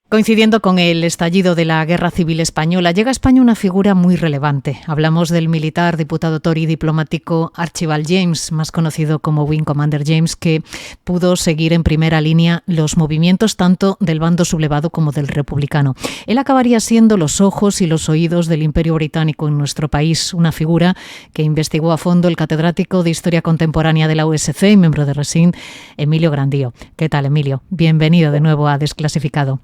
Coincidiendo con el estallido de la Guerra Civil Española, llega a España una figura muy relevante. Hablamos del militar, diputado Tory y diplomático Archibald James, más conocido como Wing Commander James, que pudo seguir en primera línea los movimientos tanto del bando sublevado como del republicano. Él acabaría siendo los ojos y los oídos del Imperio Británico en nuestro país, una figura que investigó a fondo el catedrático de Historia Contemporánea de la USC y miembro de RESIN, Emilio Grandío. ¿Qué tal, Emilio? Bienvenido de nuevo a Desclasificado.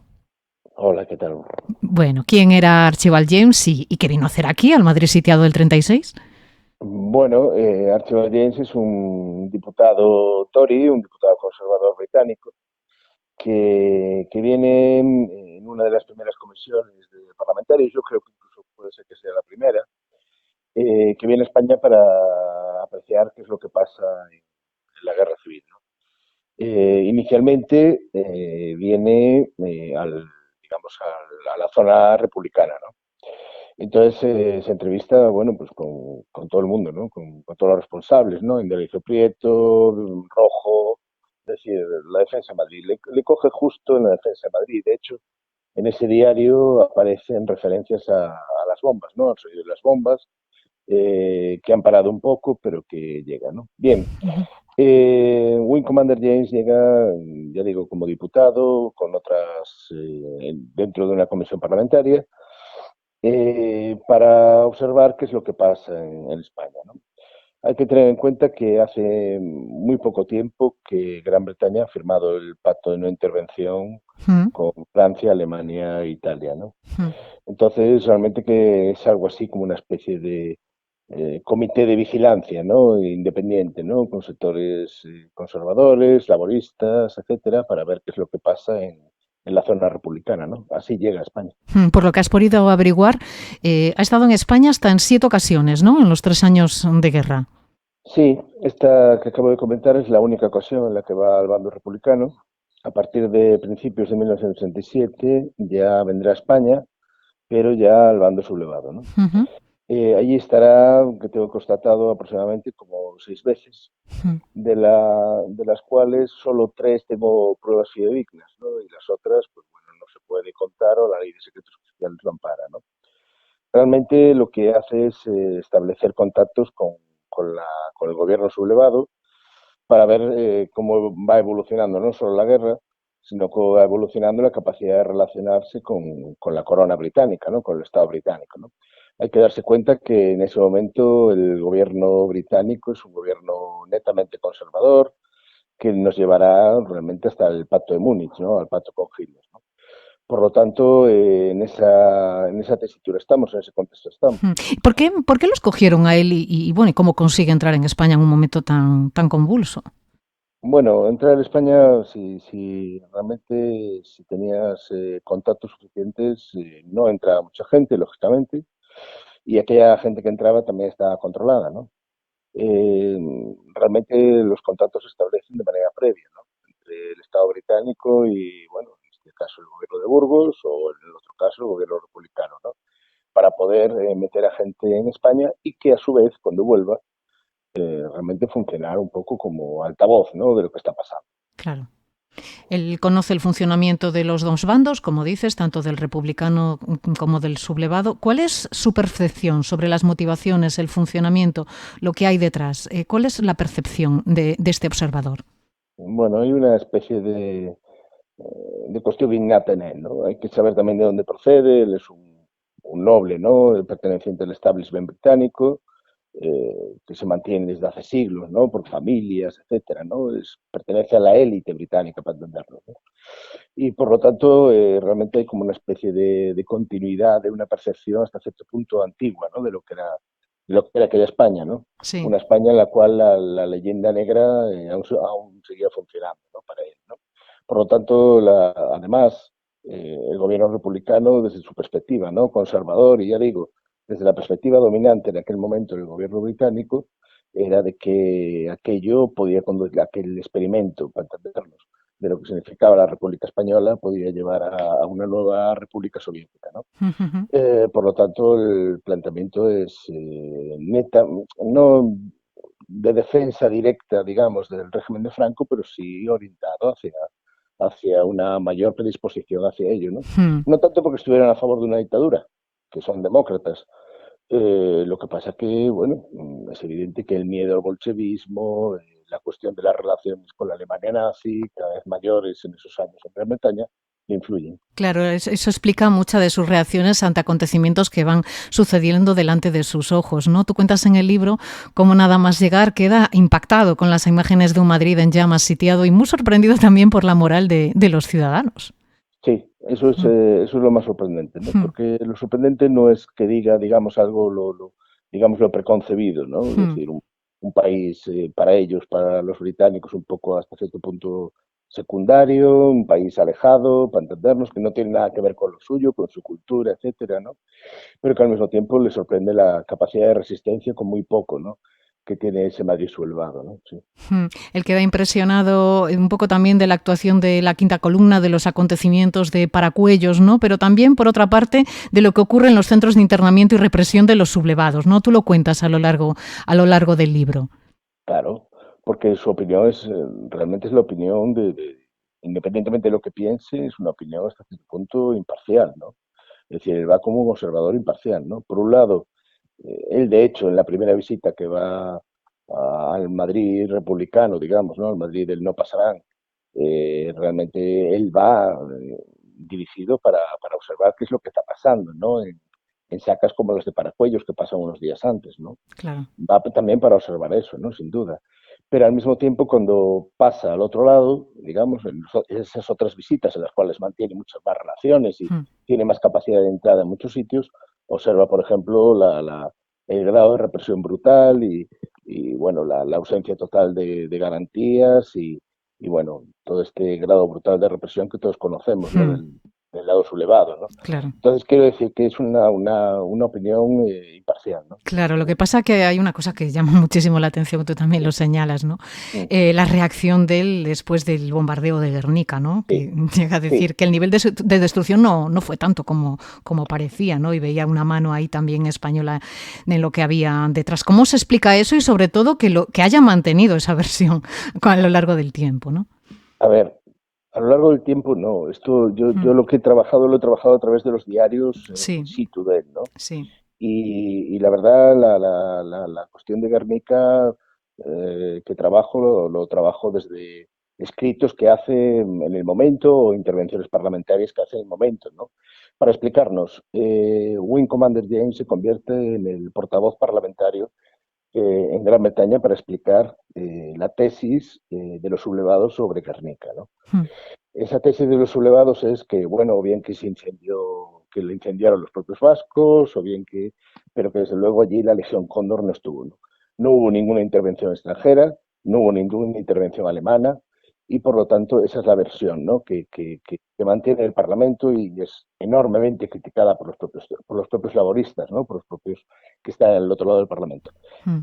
Hola, ¿qué tal? Bueno, ¿quién era Archibald James y qué vino a hacer aquí, al Madrid sitiado del 36? Bueno, Archibald James es un diputado Tory, un diputado conservador británico, que viene en una de las primeras comisiones de parlamentarios, yo creo que incluso puede ser que sea la primera, que viene a España para apreciar qué es lo que pasa en la guerra civil, ¿no? Inicialmente viene digamos, a la zona republicana, ¿no? Entonces se entrevista, bueno, pues con todo el mundo, ¿no? Con todos los responsables, ¿no? Indalecio Prieto, Rojo, es decir, la Defensa de Madrid. Le coge justo en la Defensa de Madrid. De hecho, en ese diario aparecen referencias a las bombas, ¿no? Al sonido de las bombas, que han parado un poco, pero que llegan, ¿no? Bien. Wing Commander James llega, ya digo, como diputado, con otras, dentro de una comisión parlamentaria, para observar qué es lo que pasa en España, ¿no? Hay que tener en cuenta que hace muy poco tiempo que Gran Bretaña ha firmado el pacto de no intervención Mm, con Francia, Alemania e Italia, ¿no? mm. Entonces, realmente que es algo así como una especie de comité de vigilancia, ¿no? Independiente, ¿no? Con sectores conservadores, laboristas, etcétera, para ver qué es lo que pasa en la zona republicana, ¿no? Así llega a España. Por lo que has podido averiguar, ha estado en España hasta en 7 ocasiones, ¿no? En los 3 años de guerra. Sí, esta que acabo de comentar es la única ocasión en la que va al bando republicano. A partir de principios de 1987 ya vendrá a España, pero ya al bando sublevado, ¿no? Ujú, Allí estará, que tengo constatado, aproximadamente como 6 veces, mm. de las cuales solo 3 tengo pruebas fidedignas, ¿no? Y las otras, pues bueno, no se puede contar o la ley de secretos oficiales lo ampara, ¿no? Realmente lo que hace es establecer contactos con el gobierno sublevado para ver cómo va evolucionando no solo la guerra, sino cómo va evolucionando la capacidad de relacionarse con la corona británica, ¿no? Con el Estado británico, ¿no? Hay que darse cuenta que en ese momento el gobierno británico es un gobierno netamente conservador que nos llevará realmente hasta el Pacto de Múnich, ¿no? Al pacto con Hitler, ¿no? Por lo tanto, en esa tesitura estamos, en ese contexto estamos. ¿Por qué lo escogieron a él bueno, y cómo consigue entrar en España en un momento tan convulso? Bueno, entrar a España, si realmente si tenías contactos suficientes, no entra mucha gente, lógicamente, y aquella gente que entraba también estaba controlada, ¿no? Eh, Realmente los contactos se establecen de manera previa, ¿no? Entre el Estado británico y, bueno, en este caso el gobierno de Burgos o en el otro caso el gobierno republicano, ¿no? Para poder meter a gente en España y que a su vez, cuando vuelva, realmente funcionar un poco como altavoz, ¿no? De lo que está pasando. Claro. Él conoce el funcionamiento de los dos bandos, como dices, tanto del republicano como del sublevado. ¿Cuál es su percepción sobre las motivaciones, el funcionamiento, lo que hay detrás? ¿Cuál es la percepción de este observador? Bueno, hay una especie de cuestión innata en él, ¿no? Hay que saber también de dónde procede, él es un noble, ¿no? Perteneciente al establishment británico, que se mantiene desde hace siglos, ¿no? Por familias, etcétera, ¿no? Pertenece a la élite británica, para entenderlo, ¿no? Y por lo tanto, realmente hay como una especie de continuidad, de una percepción hasta cierto punto antigua, ¿no? De lo que era aquella España, ¿no? Sí. Una España en la cual la leyenda negra aún seguía funcionando, ¿no? Para él, ¿no? Por lo tanto, además, el gobierno republicano, desde su perspectiva, ¿no? Conservador, y ya digo, desde la perspectiva dominante en aquel momento del gobierno británico, era de que aquello podía conducir, aquel experimento, para entendernos, de lo que significaba la República Española, podía llevar a una nueva República Soviética, ¿no? Por lo tanto, el planteamiento es neta, no de defensa directa, digamos, del régimen de Franco, pero sí orientado hacia una mayor predisposición hacia ello, ¿no? Hmm. No tanto porque estuvieran a favor de una dictadura, que son demócratas. Lo que pasa que, bueno, es evidente que el miedo al bolchevismo, la cuestión de las relaciones con la Alemania nazi, cada vez mayores en esos años en Gran Bretaña, influyen. Claro, eso explica muchas de sus reacciones ante acontecimientos que van sucediendo delante de sus ojos, ¿no? Tú cuentas en el libro cómo nada más llegar queda impactado con las imágenes de un Madrid en llamas sitiado y muy sorprendido también por la moral de los ciudadanos. Sí, Mm, eso es lo más sorprendente, ¿no? mm, Porque lo sorprendente no es que diga, digamos, algo, digamos, lo preconcebido, ¿no? Es mm. decir, un país para ellos, para los británicos, un poco hasta cierto punto secundario, un país alejado, para entendernos, que no tiene nada que ver con lo suyo, con su cultura, etcétera, ¿no? Pero que al mismo tiempo les sorprende la capacidad de resistencia con muy poco, ¿no? Que tiene ese Madrid sublevado, ¿no? Sí. Él queda impresionado un poco también de la actuación de la quinta columna, de los acontecimientos de Paracuellos, ¿no? Pero también, por otra parte, de lo que ocurre en los centros de internamiento y represión de los sublevados, ¿no? Tú lo cuentas a lo largo del libro. Claro, porque su opinión realmente es la opinión independientemente de lo que piense, es una opinión hasta cierto punto imparcial, ¿no? Es decir, él va como un observador imparcial, ¿no? Por un lado, él de hecho en la primera visita que va al Madrid republicano, digamos, ¿no? Al Madrid del no pasarán, realmente él va dirigido para observar qué es lo que está pasando, ¿no? En sacas como las de Paracuellos que pasan unos días antes, ¿no? Claro. Va también para observar eso, ¿no? Sin duda. Pero al mismo tiempo, cuando pasa al otro lado, digamos, en esas otras visitas en las cuales mantiene muchas más relaciones y Mm, tiene más capacidad de entrada en muchos sitios, observa, por ejemplo, el grado de represión brutal y bueno, la ausencia total de garantías bueno, todo este grado brutal de represión que todos conocemos, ¿no? mm, Del lado sublevado, ¿no? claro. Entonces, quiero decir que es una opinión imparcial, ¿no? Claro, lo que pasa que hay una cosa que llama muchísimo la atención, tú también lo señalas, ¿no? Mm, La reacción de él después del bombardeo de Guernica, ¿no? sí, Que llega a sí. decir que el nivel de destrucción no fue tanto como parecía, ¿no? Y veía una mano ahí también española en lo que había detrás. ¿Cómo se explica eso y sobre todo que haya mantenido esa versión a lo largo del tiempo, ¿no? A ver, a lo largo del tiempo no. Yo Mm, lo he trabajado a través de los diarios in sí, situ de él, ¿no? sí. Y la verdad, la cuestión de Guernica que trabajo, lo trabajo desde escritos que hace en el momento o intervenciones parlamentarias que hace en el momento, ¿no? Para explicarnos, Wing Commander James se convierte en el portavoz parlamentario en Gran Bretaña para explicar la tesis de los sublevados sobre Guernica, ¿no? Mm, Esa tesis de los sublevados es que, bueno, o bien que se incendió, que lo incendiaron los propios vascos, o bien que, pero que desde luego allí la Legión Cóndor no estuvo, ¿no? No hubo ninguna intervención extranjera, no hubo ninguna intervención alemana, y por lo tanto esa es la versión, ¿no? Que mantiene el Parlamento y es enormemente criticada por los propios laboristas, ¿no? Por los propios que están al otro lado del Parlamento. mm,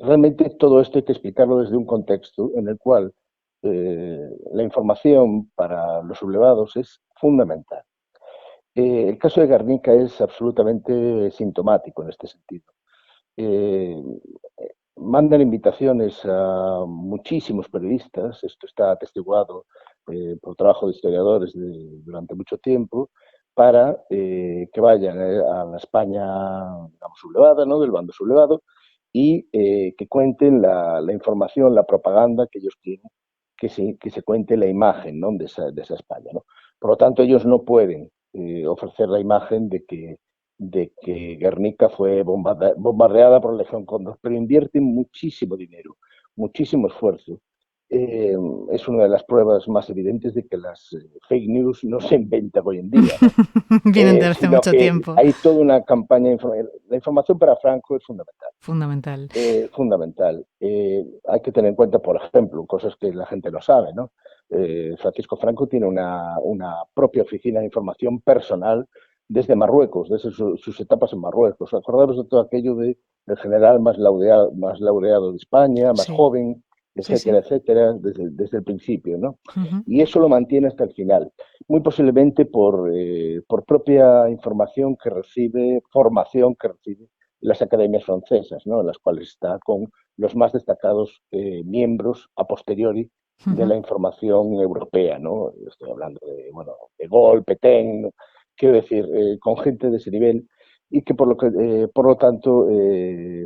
Realmente todo esto hay que explicarlo desde un contexto en el cual la información para los sublevados es fundamental. El caso de Guernica es absolutamente sintomático en este sentido. Eh, Mandan invitaciones a muchísimos periodistas, esto está atestiguado por trabajo de historiadores durante mucho tiempo, para que vayan a la España, digamos, sublevada, ¿no? Del bando sublevado, y que cuenten la información, la propaganda que ellos quieren, que se cuente la imagen, ¿no? De esa España, ¿no? Por lo tanto, ellos no pueden ofrecer la imagen de que Guernica fue bombardeada por la Legión Cóndor, pero invierten muchísimo dinero, muchísimo esfuerzo. Es una de las pruebas más evidentes de que las fake news no se inventan hoy en día, ¿no? Vienen de hace Sino mucho que tiempo. hay toda una campaña. La información para Franco es fundamental. Fundamental. Fundamental. Hay que tener en cuenta, por ejemplo, cosas que la gente no sabe, ¿no? Francisco Franco tiene una propia oficina de información personal desde Marruecos, desde sus etapas en Marruecos. Acordaros de todo aquello del general más laureado de España, más Sí, joven, sí, sí. etcétera, etcétera, desde el principio, ¿no? Ujú. Y eso lo mantiene hasta el final, muy posiblemente por propia información que recibe, formación que recibe las academias francesas, ¿no? En las cuales está con los más destacados miembros a posteriori de la información europea, ¿no? Estoy hablando de, bueno, de Gaulle, Pétain, ¿no? Quiero decir, con gente de ese nivel y que por lo tanto,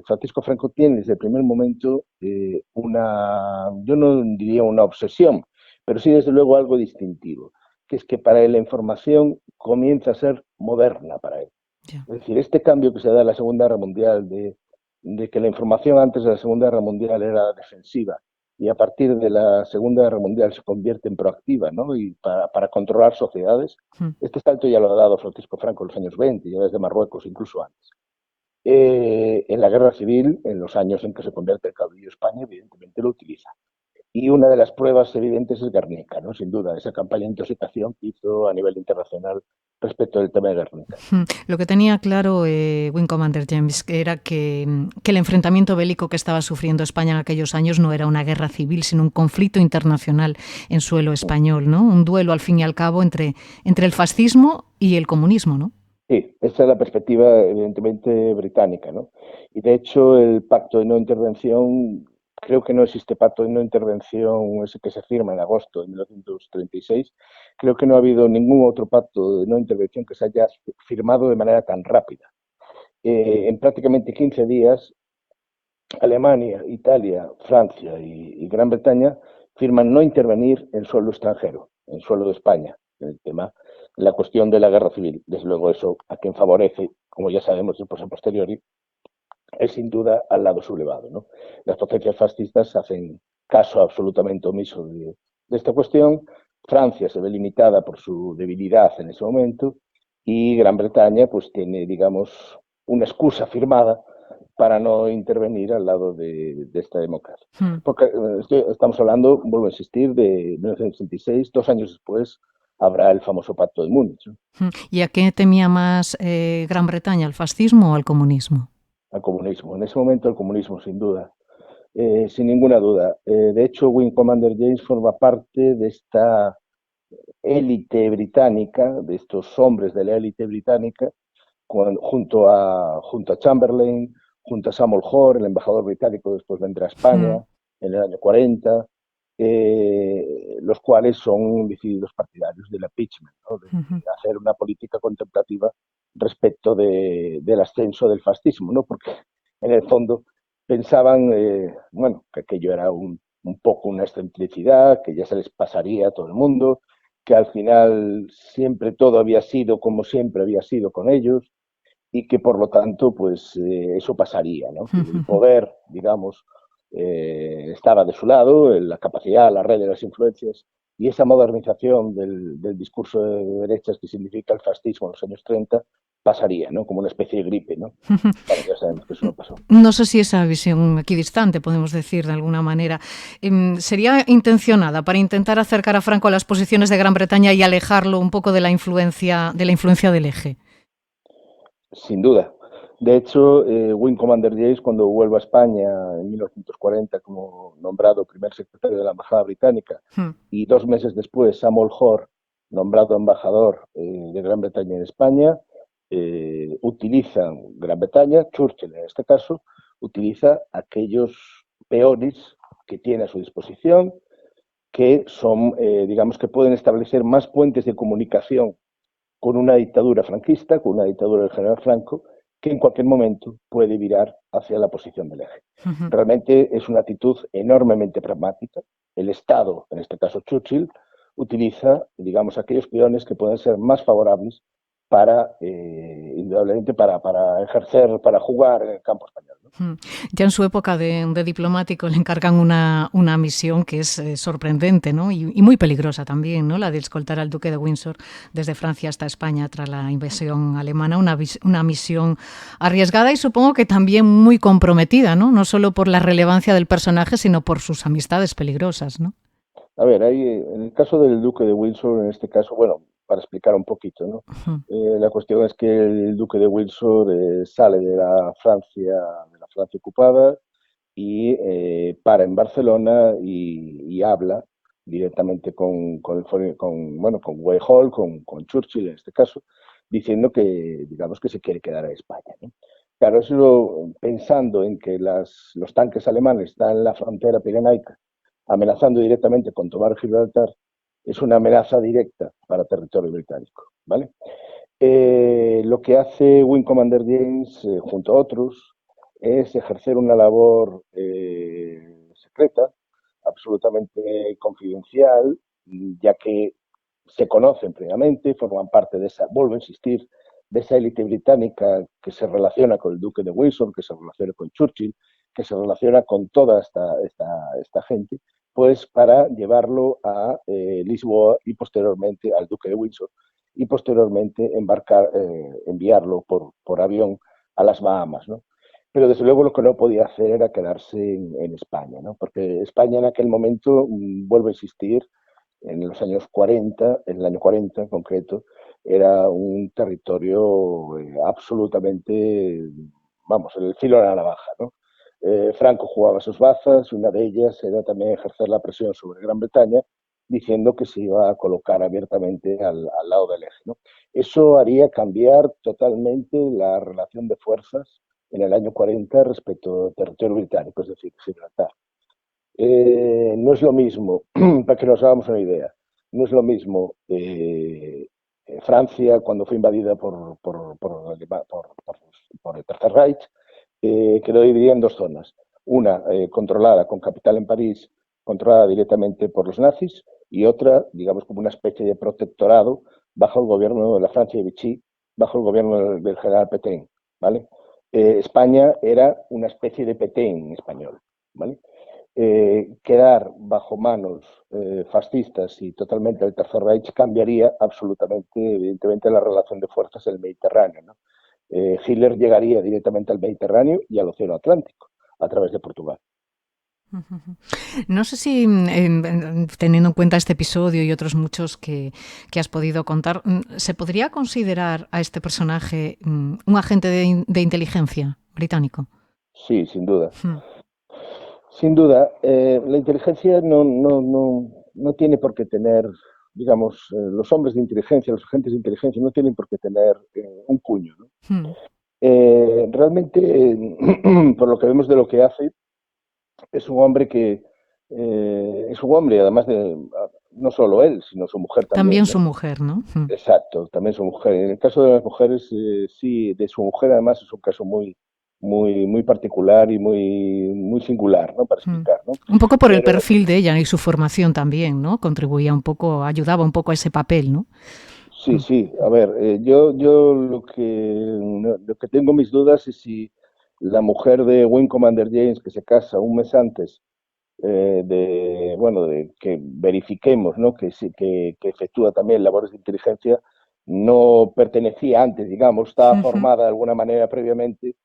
Francisco Franco tiene desde el primer momento yo no diría una obsesión, pero sí desde luego algo distintivo, que es que para él la información comienza a ser moderna para él. Ya. Es decir, este cambio que se da en la Segunda Guerra Mundial, de que la información antes de la Segunda Guerra Mundial era defensiva y a partir de la Segunda Guerra Mundial se convierte en proactiva, ¿no? Y para controlar sociedades, Mm. este salto ya lo ha dado Francisco Franco en los años 20, ya desde Marruecos, incluso antes. En la Guerra Civil, en los años en que se convierte el caudillo España, evidentemente lo utiliza. Y una de las pruebas evidentes es Guernica, ¿no? Sin duda, esa campaña de intoxicación que hizo a nivel internacional respecto del tema de Guernica. Lo que tenía claro Wing Commander James era que el enfrentamiento bélico que estaba sufriendo España en aquellos años no era una guerra civil, sino un conflicto internacional en suelo español, ¿no? Un duelo, al fin y al cabo, entre el fascismo y el comunismo, ¿no? Sí, esa es la perspectiva evidentemente británica, ¿no? Y de hecho el pacto de no intervención, creo que no existe pacto de no intervención ese que se firma en agosto de 1936, creo que no ha habido ningún otro pacto de no intervención que se haya firmado de manera tan rápida. En prácticamente 15 días, Alemania, Italia, Francia y Gran Bretaña firman no intervenir en suelo extranjero, en suelo de España, en el tema, en la cuestión de la guerra civil. Desde luego eso a quien favorece, como ya sabemos después a posteriori, es sin duda al lado sublevado, ¿no? Las potencias fascistas hacen caso absolutamente omiso de esta cuestión. Francia se ve limitada por su debilidad en ese momento y Gran Bretaña pues tiene, digamos, una excusa firmada para no intervenir al lado de esta democracia. Hmm. Porque estamos hablando, vuelvo a insistir, de 1966, 2 años después habrá el famoso Pacto de Múnich, ¿no? ¿Y a qué temía más Gran Bretaña, al fascismo o al comunismo? Al comunismo. En ese momento el comunismo, sin duda. Sin ninguna duda. De hecho, Wing Commander James forma parte de esta élite británica, de estos hombres de la élite británica, junto a Chamberlain, junto a Samuel Hoare, el embajador británico, después vendrá a Hmm. España en el año 40, los cuales son decididos partidarios del impeachment, ¿no? De hacer una política contemplativa respecto del ascenso del fascismo, ¿no? Porque en el fondo pensaban, bueno, que aquello era un poco una excentricidad, que ya se les pasaría a todo el mundo, que al final siempre todo había sido como siempre había sido con ellos y que por lo tanto pues eso pasaría, ¿no? Que el poder, digamos, estaba de su lado, la capacidad, la red de las influencias y esa modernización del discurso de derechas que significa el fascismo en los años 30 pasaría, ¿no? Como una especie de gripe, ¿no? Bueno, ya sabemos que eso no pasó. No sé si esa visión equidistante, podemos decir de alguna manera, sería intencionada para intentar acercar a Franco a las posiciones de Gran Bretaña y alejarlo un poco de la influencia del eje. Sin duda. De hecho, Wing Commander James, cuando vuelve a España en 1940 como nombrado primer secretario de la Embajada Británica, y 2 meses después Samuel Hoare, nombrado embajador de Gran Bretaña en España, utilizan Gran Bretaña, Churchill en este caso, utiliza aquellos peones que tiene a su disposición, que son, digamos, que pueden establecer más puentes de comunicación con una dictadura franquista, con una dictadura del general Franco, que en cualquier momento puede virar hacia la posición del eje. Realmente es una actitud enormemente pragmática. El Estado, en este caso Churchill, utiliza, digamos, aquellos peones que pueden ser más favorables para, indudablemente, para ejercer, para jugar en el campo español, ¿no? Ya en su época de diplomático le encargan una misión que es sorprendente, ¿no? Y muy peligrosa también, ¿no? La de escoltar al duque de Windsor desde Francia hasta España tras la invasión alemana, una misión arriesgada y supongo que también muy comprometida, ¿no? No solo por la relevancia del personaje, sino por sus amistades peligrosas, ¿no? A ver, ahí, en el caso del duque de Windsor, en este caso, bueno, para explicar un poquito, ¿no? La cuestión es que el duque de Windsor sale de la Francia ocupada y para en Barcelona y habla directamente bueno, con Weyhall, con Churchill en este caso, diciendo que, digamos, que se quiere quedar a España, ¿no? Claro, eso pensando en que los tanques alemanes están en la frontera pirenaica amenazando directamente con tomar Gibraltar, es una amenaza directa para territorio británico, ¿vale? Lo que hace Wing Commander James, junto a otros, es ejercer una labor secreta, absolutamente confidencial, ya que se conocen previamente, forman parte de esa, vuelvo a insistir, de esa élite británica que se relaciona con el duque de Windsor, que se relaciona con Churchill, que se relaciona con toda esta gente, pues para llevarlo a Lisboa y posteriormente al duque de Windsor y posteriormente enviarlo por avión a las Bahamas, ¿no? Pero desde luego lo que no podía hacer era quedarse en España, ¿no? Porque España en aquel momento, vuelvo a insistir, en los años 40, en el año 40 en concreto, era un territorio absolutamente, vamos, en el filo de la navaja, ¿no? Franco jugaba sus bazas, una de ellas era también ejercer la presión sobre Gran Bretaña, diciendo que se iba a colocar abiertamente al lado del eje, ¿no? Eso haría cambiar totalmente la relación de fuerzas en el año 40 respecto al territorio británico, es decir, Gibraltar. No es lo mismo, para que nos hagamos una idea, no es lo mismo Francia cuando fue invadida por el Tercer Reich, que lo dividía en dos zonas. Una controlada con capital en París, controlada directamente por los nazis, y otra, digamos, como una especie de protectorado bajo el gobierno de la Francia de Vichy, bajo el gobierno del general Pétain, ¿vale? España era una especie de Pétain español, ¿vale? Quedar bajo manos fascistas y totalmente del Tercer Reich cambiaría absolutamente, evidentemente, la relación de fuerzas en el Mediterráneo, ¿no? Hitler llegaría directamente al Mediterráneo y al Océano Atlántico a través de Portugal. No sé si, teniendo en cuenta este episodio y otros muchos que has podido contar, ¿se podría considerar a este personaje un agente de inteligencia británico? Sí, sin duda. Sin duda, la inteligencia no tiene por qué tener, digamos, los hombres de inteligencia, los agentes de inteligencia no tienen por qué tener un cuño, ¿no? Realmente, por lo que vemos de lo que hace, es un hombre es un hombre, además de, no solo él, sino su mujer también, También ¿no? su mujer, ¿no? Exacto, también su mujer. En el caso de las mujeres, sí, de su mujer además es un caso muy particular y muy singular, ¿no? Para explicar, ¿no? Un poco por el Pero perfil de ella y su formación también, ¿no? Contribuía un poco, ayudaba un poco a ese papel, ¿no? sí, sí, a ver, yo lo que tengo mis dudas es si la mujer de Wing Commander James, que se casa un mes antes bueno, de que verifiquemos, ¿no? Que efectúa también labores de inteligencia, no pertenecía antes, digamos, estaba formada de alguna manera previamente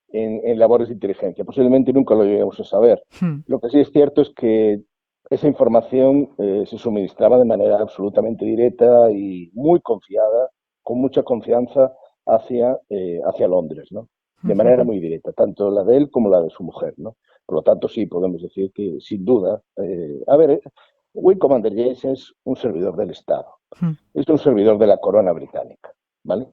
en labores de inteligencia. Posiblemente nunca lo lleguemos a saber. Lo que sí es cierto es que esa información se suministraba de manera absolutamente directa y muy confiada, con mucha confianza hacia Londres, ¿no? De manera muy directa, tanto la de él como la de su mujer, ¿no? Por lo tanto, sí, podemos decir que, sin duda, Wing Commander James es un servidor del Estado, es un servidor de la corona británica, ¿vale?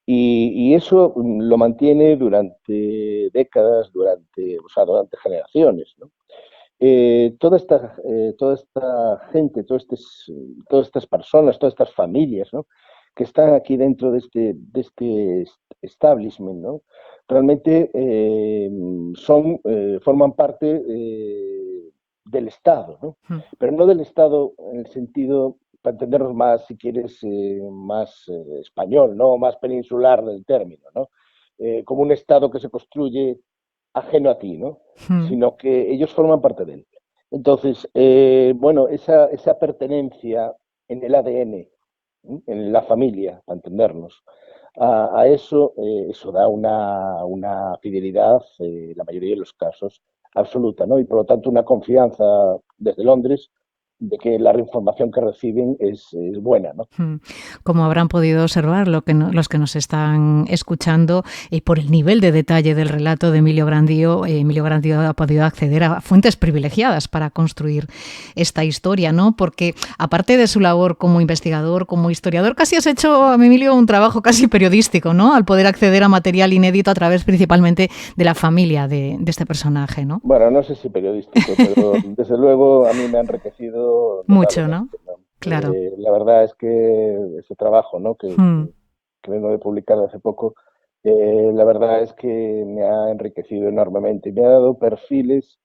Y eso lo mantiene durante décadas, durante generaciones, ¿no? Toda esta gente, todas estas personas, todas estas familias, ¿no? Que están aquí dentro de este establishment, ¿no? Realmente forman parte del Estado, ¿no? Pero no del Estado en el sentido, para entendernos más, si quieres, más español, ¿no? Más peninsular del término, ¿no? Como un Estado que se construye ajeno a ti, ¿no? Sino que ellos forman parte de él. Entonces, bueno, esa pertenencia en el ADN, en la familia, para entendernos, eso da una fidelidad, en la mayoría de los casos, absoluta, ¿no? Y por lo tanto una confianza desde Londres de que la información que reciben es buena, ¿no? Como habrán podido observar los que nos están escuchando, por el nivel de detalle del relato de Emilio Grandío ha podido acceder a fuentes privilegiadas para construir esta historia, ¿no? Porque aparte de su labor como investigador, como historiador, casi has hecho, Emilio, un trabajo casi periodístico, ¿no? Al poder acceder a material inédito a través principalmente de la familia de este personaje, ¿no? Bueno, no sé si periodístico, pero desde luego a mí me ha enriquecido Mucho, ¿no? notablemente, ¿no? Claro. La verdad es que ese trabajo, ¿no? que vengo de publicar hace poco, la verdad es que me ha enriquecido enormemente. Me ha dado perfiles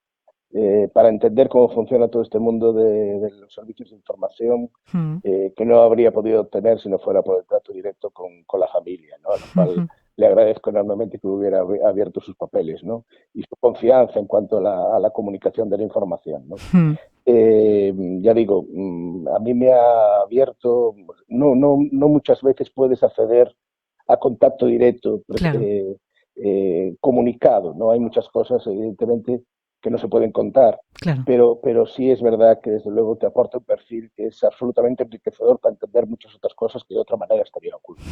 para entender cómo funciona todo este mundo de los servicios de información que no habría podido obtener si no fuera por el trato directo con la familia, ¿no? A lo cual le agradezco enormemente que hubiera abierto sus papeles, ¿no? Y su confianza en cuanto a la comunicación de la información, ¿no? Ya digo, a mí me ha abierto, no muchas veces puedes acceder a contacto directo, Claro. comunicado, ¿no? Hay muchas cosas, evidentemente, que no se pueden contar, Claro. pero sí es verdad que desde luego te aporta un perfil que es absolutamente enriquecedor para entender muchas otras cosas que de otra manera estarían ocultas.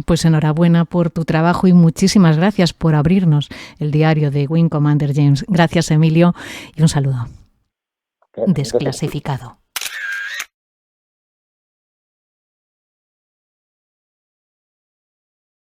Pues enhorabuena por tu trabajo y muchísimas gracias por abrirnos el diario de Wing Commander James. Gracias, Emilio, y un saludo. Gracias. Desclasificado.